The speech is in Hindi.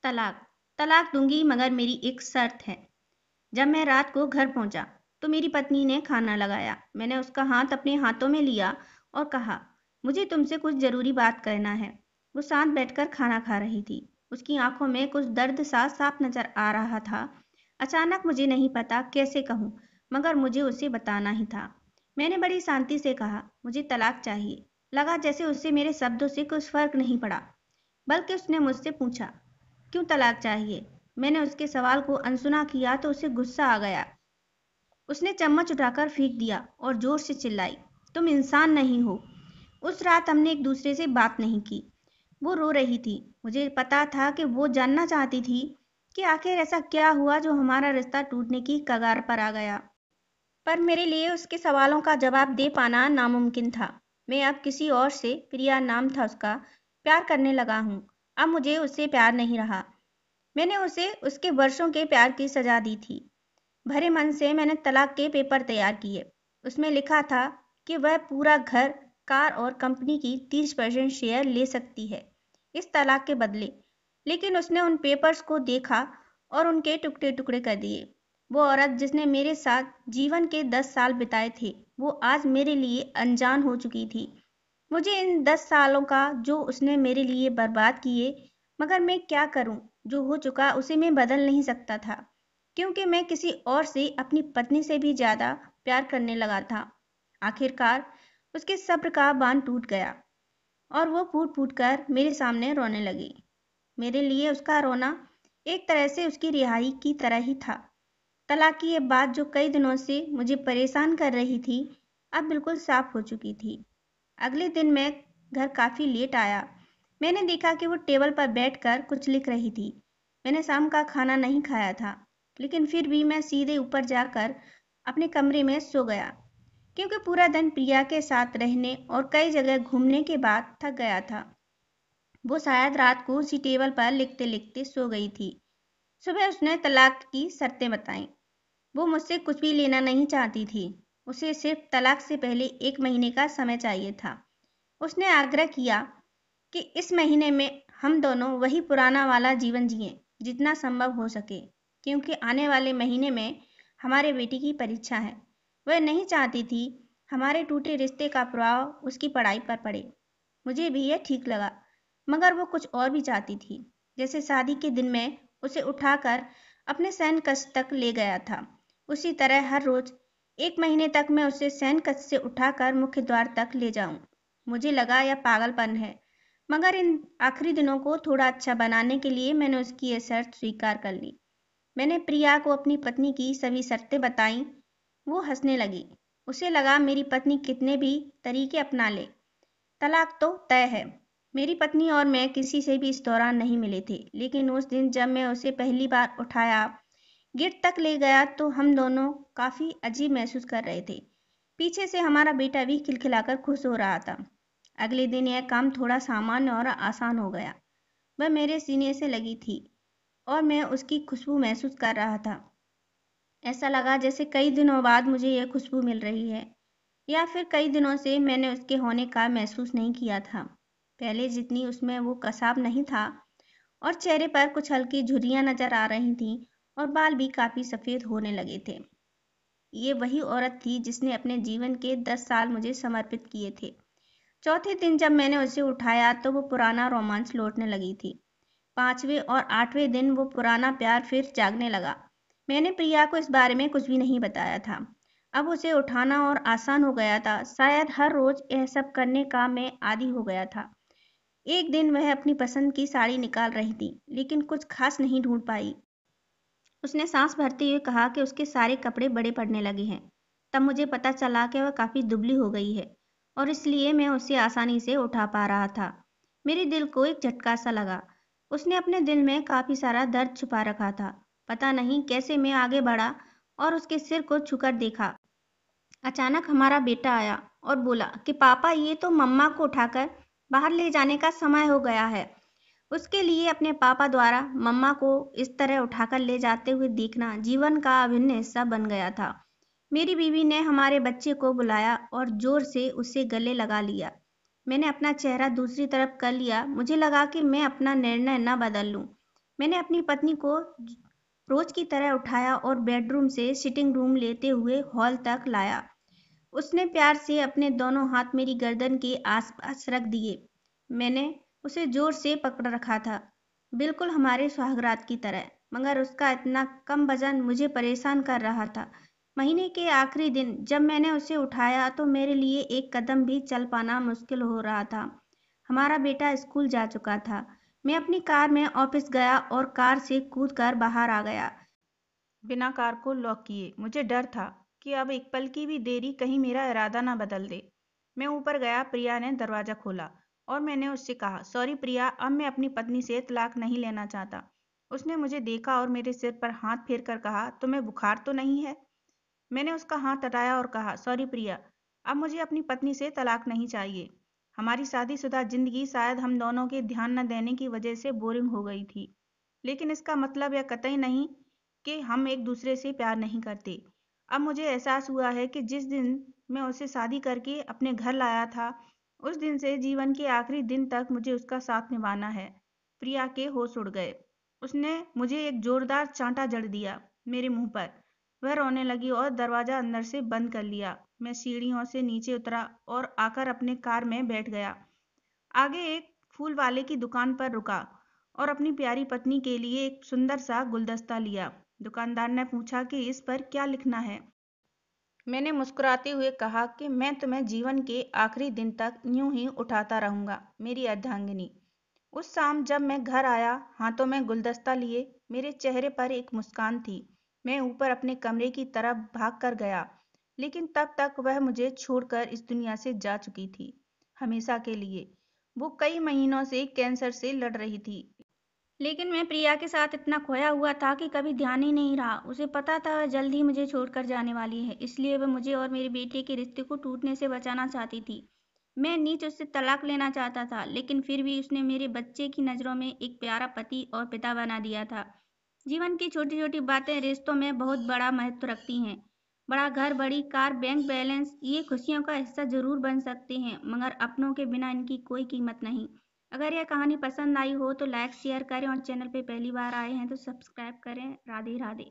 तलाक तलाक दूंगी, मगर मेरी एक शर्त है। जब मैं रात को घर पहुंचा तो मेरी पत्नी ने खाना लगाया। मैंने उसका हाथ अपने हाथों में लिया और कहा, मुझे तुमसे कुछ जरूरी बात कहना है। वो साथ बैठकर खाना खा रही थी। उसकी आंखों में कुछ दर्द सा साफ नजर आ रहा था। अचानक मुझे नहीं पता कैसे कहूँ, मगर मुझे उसे बताना ही था। मैंने बड़ी शांति से कहा, मुझे तलाक चाहिए। लगा जैसे उससे मेरे शब्दों से कुछ फर्क नहीं पड़ा, बल्कि उसने मुझसे पूछा, क्यों तलाक चाहिए। मैंने उसके सवाल को अनसुना किया तो उसे गुस्सा आ गया। उसने चम्मच उठाकर फेंक दिया और जोर से चिल्लाई, तुम इंसान नहीं हो। उस रात हमने एक दूसरे से बात नहीं की। वो रो रही थी। मुझे पता था कि वो जानना चाहती थी कि आखिर ऐसा क्या हुआ जो हमारा रिश्ता टूटने की कगार पर आ गया। पर मेरे लिए उसके सवालों का जवाब दे पाना नामुमकिन था। मैं अब किसी और से, प्रिया नाम था उसका, प्यार करने लगा हूँ। अब मुझे उससे प्यार नहीं रहा। मैंने उसे उसके वर्षों के प्यार की सजा दी थी। भरे मन से मैंने तलाक के पेपर तैयार किए। उसमें लिखा था कि वह पूरा घर, कार और कंपनी की 30% शेयर ले सकती है इस तलाक के बदले। लेकिन उसने उन पेपर्स को देखा और उनके टुकड़े टुकड़े कर दिए। वो औरत जिसने मेरे साथ जीवन के 10 साल बिताए थे, वो आज मेरे लिए अनजान हो चुकी थी। मुझे इन 10 सालों का जो उसने मेरे लिए बर्बाद किए, मगर मैं क्या करूं। जो हो चुका उसे मैं बदल नहीं सकता था, क्योंकि मैं किसी और से, अपनी पत्नी से भी ज्यादा प्यार करने लगा था। आखिरकार उसके सब्र का बांध टूट गया और वो फूट फूट कर मेरे सामने रोने लगी। मेरे लिए उसका रोना एक तरह से उसकी रिहाई की तरह ही था। तलाक की ये बात जो कई दिनों से मुझे परेशान कर रही थी, अब बिल्कुल साफ हो चुकी थी। अगले दिन मैं घर काफी लेट आया। मैंने देखा कि वो टेबल पर बैठकर कुछ लिख रही थी। मैंने शाम का खाना नहीं खाया था, लेकिन फिर भी मैं सीधे ऊपर जाकर अपने कमरे में सो गया, क्योंकि पूरा दिन प्रिया के साथ रहने और कई जगह घूमने के बाद थक गया था। वो शायद रात को उसी टेबल पर लिखते लिखते सो गई थी। सुबह उसने तलाक की शर्तें बताईं। वो मुझसे कुछ भी लेना नहीं चाहती थी। उसे सिर्फ तलाक से पहले 1 महीने का समय चाहिए था। उसने आग्रह किया कि इस महीने में हम दोनों वही पुराना वाला जीवन जिएं, जितना संभव हो सके, क्योंकि आने वाले महीने में हमारे बेटी की परीक्षा है। वह नहीं चाहती थी हमारे टूटे रिश्ते का प्रभाव उसकी पढ़ाई पर पड़े। मुझे भी यह ठीक लगा, मगर वो कुछ और भी चाहती थी। जैसे शादी के दिन में उसे उठाकर अपने शयन कक्ष तक ले गया था, उसी तरह हर रोज 1 महीने तक मैं उसे शयन कक्ष से उठाकर मुख्य द्वार तक ले जाऊं। मुझे लगा यह पागलपन है, मगर इन आखिरी दिनों को थोड़ा अच्छा बनाने के लिए मैंने उसकी यह शर्त स्वीकार कर ली। मैंने प्रिया को अपनी पत्नी की सभी शर्तें बताईं। वो हंसने लगी। उसे लगा मेरी पत्नी कितने भी तरीके अपना ले, तलाक तो तय है। मेरी पत्नी और मैं किसी से भी इस दौरान नहीं मिले थे, लेकिन उस दिन जब मैं उसे पहली बार उठाया, गेट तक ले गया, तो हम दोनों काफी अजीब महसूस कर रहे थे। पीछे से हमारा बेटा भी खिलखिलाकर खुश हो रहा था। अगले दिन यह काम थोड़ा सामान्य और आसान हो गया। वह मेरे सीने से लगी थी और मैं उसकी खुशबू महसूस कर रहा था। ऐसा लगा जैसे कई दिनों बाद मुझे यह खुशबू मिल रही है, या फिर कई दिनों से मैंने उसके होने का महसूस नहीं किया था। पहले जितनी उसमें वो कसाव नहीं था, और चेहरे पर कुछ हल्की झुर्रियां नजर आ रही थीं और बाल भी काफी सफेद होने लगे थे। ये वही औरत थी जिसने अपने जीवन के 10 साल मुझे समर्पित किए थे। चौथे दिन जब मैंने उसे उठाया तो वो पुराना रोमांस लौटने लगी थी। 5वें और 8वें दिन वो पुराना प्यार फिर जागने लगा। मैंने प्रिया को इस बारे में कुछ भी नहीं बताया था। अब उसे उठाना और आसान हो गया था। शायद हर रोज यह सब करने का मैं आदी हो गया था। एक दिन वह अपनी पसंद की साड़ी निकाल रही थी, लेकिन कुछ खास नहीं ढूंढ पाई। उसने सांस भरते हुए कहा कि उसके सारे कपड़े बड़े पड़ने लगे हैं। तब मुझे पता चला कि वह काफी दुबली हो गई है और इसलिए मैं उसे आसानी से उठा पा रहा था। मेरे दिल को एक झटका सा लगा। उसने अपने दिल में काफी सारा दर्द छुपा रखा था। पता नहीं कैसे मैं आगे बढ़ा और उसके सिर को छूकर देखा। अचानक हमारा बेटा आया और बोला कि पापा, ये तो मम्मा को उठाकर बाहर ले जाने का समय हो गया है। उसके लिए अपने पापा द्वारा मम्मा को इस तरह उठाकर ले जाते हुए देखना जीवन का अभिन्न हिस्सा बन गया था। मेरी बीवी ने हमारे बच्चे को बुलाया और जोर से उसे गले लगा लिया। मैंने अपना चेहरा दूसरी तरफ कर लिया। मुझे लगा कि मैं अपना निर्णय न बदल लूं, मैंने अपनी पत्नी को रोज की तरह उठाया और बेडरूम से सिटिंग रूम लेते हुए हॉल तक लाया। उसने प्यार से अपने दोनों हाथ मेरी गर्दन के आसपास रख दिए। मैंने उसे जोर से पकड़ रखा था, बिल्कुल हमारे सुहागरात की तरह, मगर उसका इतना कम वजन मुझे परेशान कर रहा था। महीने के आखिरी दिन जब मैंने उसे उठाया तो मेरे लिए एक कदम भी चल पाना मुश्किल हो रहा था। हमारा बेटा स्कूल जा चुका था। मैं अपनी कार में ऑफिस गया और कार से कूदकर बाहर आ गया, बिना कार को लॉक किए। मुझे डर था कि अब एक पल की भी देरी कहीं मेरा इरादा ना बदल दे। मैं ऊपर गया, प्रिया ने दरवाज़ा खोला और मैंने उससे कहा, सॉरी प्रिया, अब मैं अपनी पत्नी से तलाक नहीं लेना चाहता। उसने मुझे देखा और मेरे सिर पर हाथ फेर कर कहा, तुम्हें बुखार तो नहीं है? मैंने उसका हाथ हटाया और कहा, सॉरी प्रिया, अब मुझे अपनी पत्नी से तलाक नहीं चाहिए। हमारी शादीशुदा जिंदगी शायद हम दोनों के ध्यान न देने की वजह से बोरिंग हो गई थी, लेकिन इसका मतलब यह कतई नहीं कि हम एक दूसरे से प्यार नहीं करते। अब मुझे एहसास हुआ है कि जिस दिन मैं उसे शादी करके अपने घर लाया था, उस दिन से जीवन के आखिरी दिन तक मुझे उसका साथ निभाना है। प्रिया के होश उड़ गए। उसने मुझे एक जोरदार चांटा जड़ दिया मेरे मुंह पर। वह रोने लगी और दरवाजा अंदर से बंद कर लिया। मैं सीढ़ियों से नीचे उतरा और आकर अपने कार में बैठ गया। आगे एक फूल वाले की दुकान पर रुका और अपनी प्यारी पत्नी के लिए एक सुंदर सा गुलदस्ता लिया। दुकानदार ने पूछा कि इस पर क्या लिखना है। मैंने मुस्कुराते हुए कहा कि मैं तुम्हें जीवन के आखिरी दिन तक यूं ही उठाता रहूंगा, मेरी अर्धांगिनी। उस शाम जब मैं घर आया, हाथों में गुलदस्ता लिए, मेरे चेहरे पर एक मुस्कान थी। मैं ऊपर अपने कमरे की तरफ भाग कर गया, लेकिन तब तक वह मुझे छोड़कर इस दुनिया से जा चुकी थी, हमेशा के लिए। वो कई महीनों से कैंसर से लड़ रही थी, लेकिन मैं प्रिया के साथ इतना खोया हुआ था कि कभी ध्यान ही नहीं रहा। उसे पता था वह जल्द ही मुझे छोड़कर जाने वाली है, इसलिए वह मुझे और मेरे बेटे के रिश्ते को टूटने से बचाना चाहती थी। मैं नीच उससे तलाक लेना चाहता था, लेकिन फिर भी उसने मेरे बच्चे की नज़रों में एक प्यारा पति और पिता बना दिया था। जीवन की छोटी छोटी बातें रिश्तों में बहुत बड़ा महत्व रखती हैं। बड़ा घर, बड़ी कार, बैंक बैलेंस, ये खुशियों का हिस्सा जरूर बन सकते हैं, मगर अपनों के बिना इनकी कोई कीमत नहीं। अगर यह कहानी पसंद आई हो तो लाइक शेयर करें और चैनल पे पहली बार आए हैं तो सब्सक्राइब करें। राधे राधे।